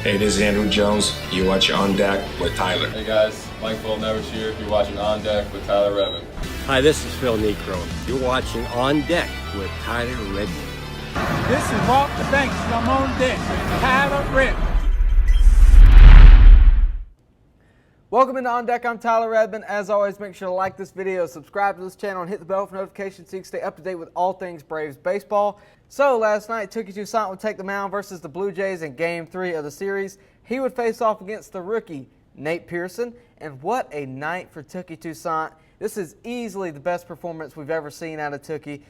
Hey, this is Andrew Jones. You watch On Deck with Tyler. Hey guys, Mike Fulton-Nevers here. You're watching On Deck with Tyler Redmond. Hi, this is Phil Necro. You're watching On Deck with Tyler Redmond. This is Walk the Banks. I'm on deck with Tyler Redmond. Welcome into On Deck. I'm Tyler Redmond. As always, make sure to like this video, subscribe to this channel, and hit the bell for notifications so you can stay up to date with all things Braves baseball. So last night, Touki Toussaint would take the mound versus the Blue Jays in Game 3 of the series. He would face off against the rookie, Nate Pearson. And what a night for Touki Toussaint. This is easily the best performance we've ever seen out of Touki.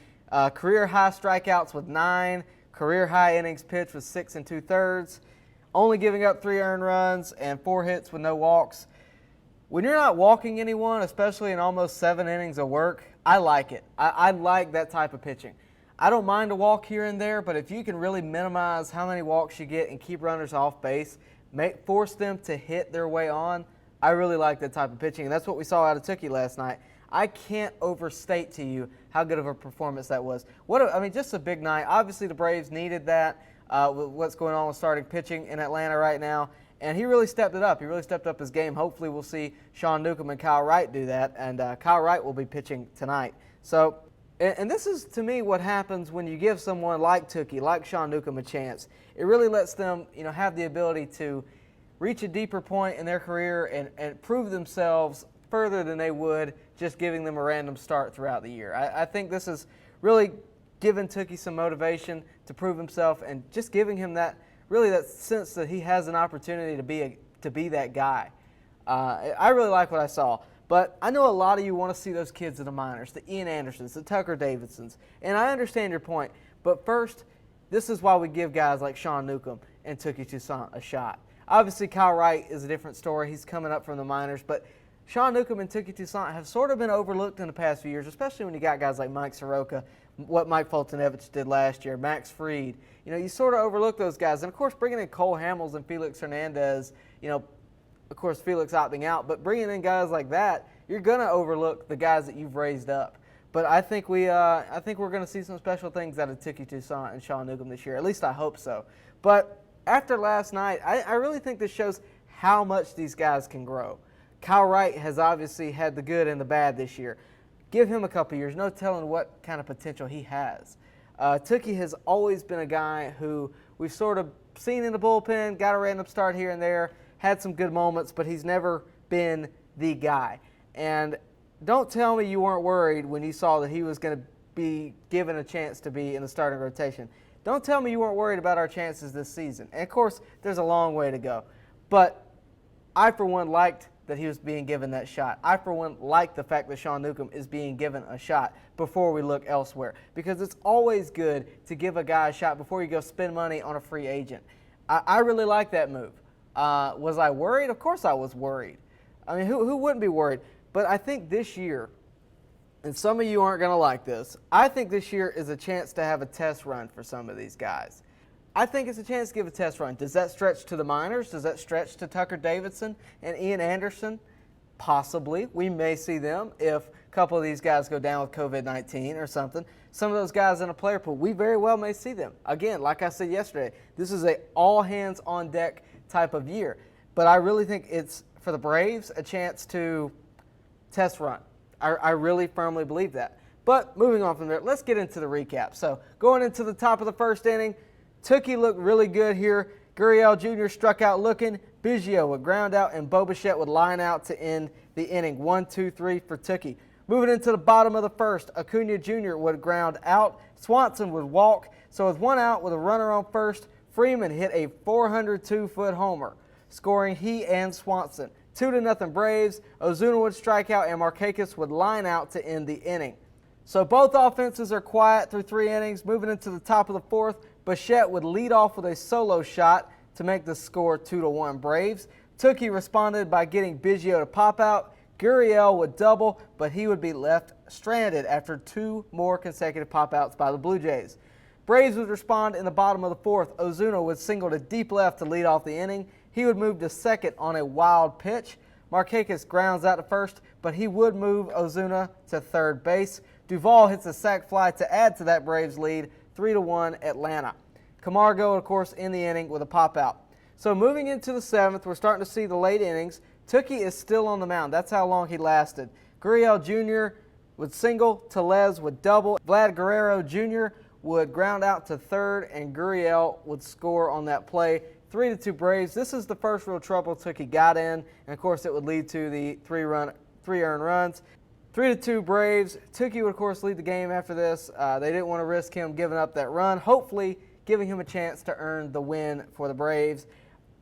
Career-high strikeouts with 9, career-high innings pitched with 6 2/3, only giving up 3 earned runs and 4 hits with no walks. When you're not walking anyone, especially in almost 7 innings of work, I like it. I like that type of pitching. I don't mind a walk here and there, but if you can really minimize how many walks you get and keep runners off base, force them to hit their way on, I really like that type of pitching, and that's what we saw out of Touki last night. I can't overstate to you how good of a performance that was. Just a big night. Obviously, the Braves needed that with what's going on with starting pitching in Atlanta right now. And he really stepped it up. He really stepped up his game. Hopefully we'll see Sean Newcomb and Kyle Wright do that. And Kyle Wright will be pitching tonight. So, and this is, to me, what happens when you give someone like Touki, like Sean Newcomb, a chance. It really lets them, have the ability to reach a deeper point in their career and prove themselves further than they would just giving them a random start throughout the year. I think this is really giving Touki some motivation to prove himself and just giving him that sense that he has an opportunity to be that guy. I really like what I saw. But I know a lot of you want to see those kids in the minors, the Ian Andersons, the Tucker Davidsons. And I understand your point. But first, this is why we give guys like Sean Newcomb and Touki Toussaint a shot. Obviously, Kyle Wright is a different story. He's coming up from the minors. But Sean Newcomb and Touki Toussaint have sort of been overlooked in the past few years, especially when you got guys like Mike Soroka, what Mike Fulton-Nevers did last year, Max Fried. You sort of overlook those guys. And, of course, bringing in Cole Hamels and Felix Hernandez, of course, Felix opting out. But bringing in guys like that, you're going to overlook the guys that you've raised up. But I think we're going to see some special things out of Touki Toussaint and Sean Newcomb this year. At least I hope so. But after last night, I really think this shows how much these guys can grow. Kyle Wright has obviously had the good and the bad this year. Give him a couple years. No telling what kind of potential he has. Touki has always been a guy who we've sort of seen in the bullpen, got a random start here and there, had some good moments, but he's never been the guy. And don't tell me you weren't worried when you saw that he was going to be given a chance to be in the starting rotation. Don't tell me you weren't worried about our chances this season. And, of course, there's a long way to go. But I, for one, liked that he was being given that shot. I, for one, like the fact that Sean Newcomb is being given a shot before we look elsewhere, because it's always good to give a guy a shot before you go spend money on a free agent. I really like that move. Was I worried? Of course I was worried. I mean, who wouldn't be worried? But I think this year, and some of you aren't going to like this, I think this year is a chance to have a test run for some of these guys. I think it's a chance to give a test run. Does that stretch to the minors? Does that stretch to Tucker Davidson and Ian Anderson? Possibly. We may see them if a couple of these guys go down with COVID-19 or something. Some of those guys in a player pool, we very well may see them. Again, like I said yesterday, this is a all-hands-on-deck type of year. But I really think it's, for the Braves, a chance to test run. I really firmly believe that. But moving on from there, let's get into the recap. So going into the top of the first inning, Touki looked really good here. Gurriel Jr. struck out looking. Biggio would ground out, and Bo Bichette would line out to end the inning. 1-2-3 for Touki. Moving into the bottom of the first, Acuna Jr. would ground out. Swanson would walk. So with 1 out with a runner on first, Freeman hit a 402-foot homer, scoring he and Swanson. 2-0 Braves. Ozuna would strike out, and Markakis would line out to end the inning. So both offenses are quiet through 3 innings. Moving into the top of the fourth, Bichette would lead off with a solo shot to make the score 2-1 Braves. Touki responded by getting Biggio to pop out. Gurriel would double, but he would be left stranded after 2 more consecutive pop-outs by the Blue Jays. Braves would respond in the bottom of the fourth. Ozuna would single to deep left to lead off the inning. He would move to second on a wild pitch. Markakis grounds out to first, but he would move Ozuna to third base. Duvall hits a sac fly to add to that Braves lead, 3-1 Atlanta. Camargo, of course, in the inning with a pop-out. So moving into the 7th, we're starting to see the late innings. Touki is still on the mound. That's how long he lasted. Gurriel Jr. would single, Tellez would double, Vlad Guerrero Jr. would ground out to third, and Gurriel would score on that play. 3-2 Braves. This is the first real trouble Touki got in, and of course it would lead to the three earned runs. 3-2 Braves. Touki would of course lead the game after this. They didn't want to risk him giving up that run, hopefully giving him a chance to earn the win for the Braves.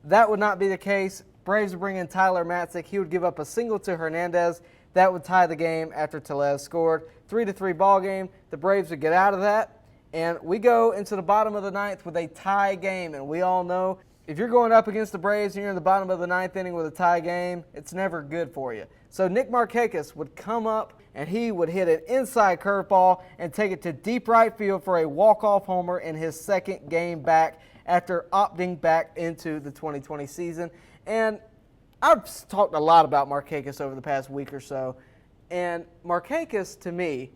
That would not be the case. Braves would bring in Tyler Matzik. He would give up a single to Hernandez. That would tie the game after Tellez scored. 3-3 ball game. The Braves would get out of that. And we go into the bottom of the 9th with a tie game. And we all know if you're going up against the Braves and you're in the bottom of the 9th inning with a tie game, it's never good for you. So Nick Markakis would come up and he would hit an inside curveball and take it to deep right field for a walk-off homer in his second game back after opting back into the 2020 season. And I've talked a lot about Markakis over the past week or so. And Markakis, to me,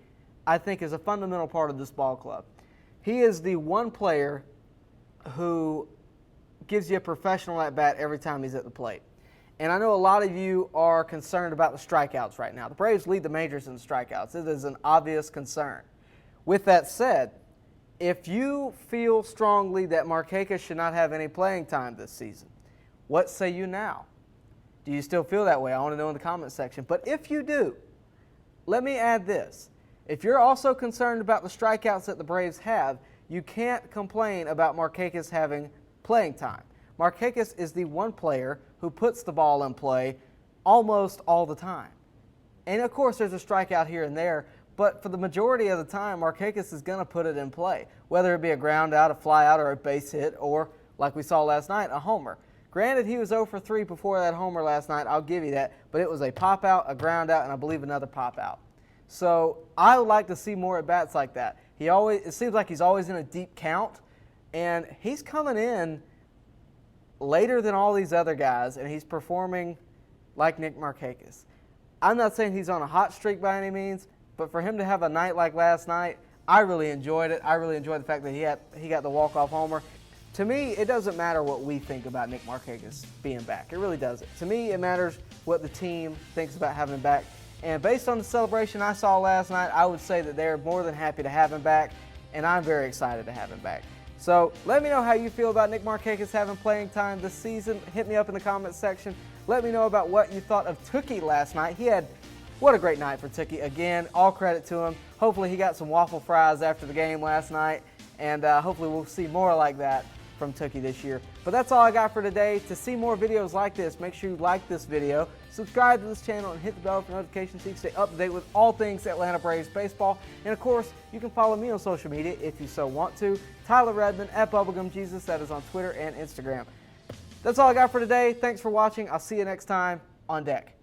I think is a fundamental part of this ball club. He is the one player who gives you a professional at bat every time he's at the plate. And I know a lot of you are concerned about the strikeouts right now. The Braves lead the majors in strikeouts. It is an obvious concern. With that said, if you feel strongly that Markakis should not have any playing time this season, what say you now? Do you still feel that way? I want to know in the comment section. But if you do, let me add this. If you're also concerned about the strikeouts that the Braves have, you can't complain about Markakis having playing time. Markakis is the one player who puts the ball in play almost all the time. And of course there's a strikeout here and there, but for the majority of the time, Markakis is going to put it in play, whether it be a ground out, a fly out, or a base hit, or like we saw last night, a homer. Granted, he was 0 for 3 before that homer last night, I'll give you that, but it was a pop out, a ground out, and I believe another pop out. So I would like to see more at-bats like that. It seems like he's always in a deep count, and he's coming in later than all these other guys, and he's performing like Nick Markakis. I'm not saying he's on a hot streak by any means, but for him to have a night like last night, I really enjoyed it. I really enjoyed the fact that he got the walk-off homer. To me, it doesn't matter what we think about Nick Markakis being back. It really doesn't. To me, it matters what the team thinks about having him back. And based on the celebration I saw last night, I would say that they're more than happy to have him back, and I'm very excited to have him back. So let me know how you feel about Nick Markakis having playing time this season. Hit me up in the comments section. Let me know about what you thought of Touki last night. What a great night for Touki. Again, all credit to him. Hopefully he got some waffle fries after the game last night, and hopefully we'll see more like that from Touki this year. But that's all I got for today. To see more videos like this, make sure you like this video, subscribe to this channel, and hit the bell for notifications so you can stay up to date with all things Atlanta Braves baseball. And of course, you can follow me on social media if you so want to. Tyler Redmond at BubblegumJesus. That is on Twitter and Instagram. That's all I got for today. Thanks for watching. I'll see you next time on deck.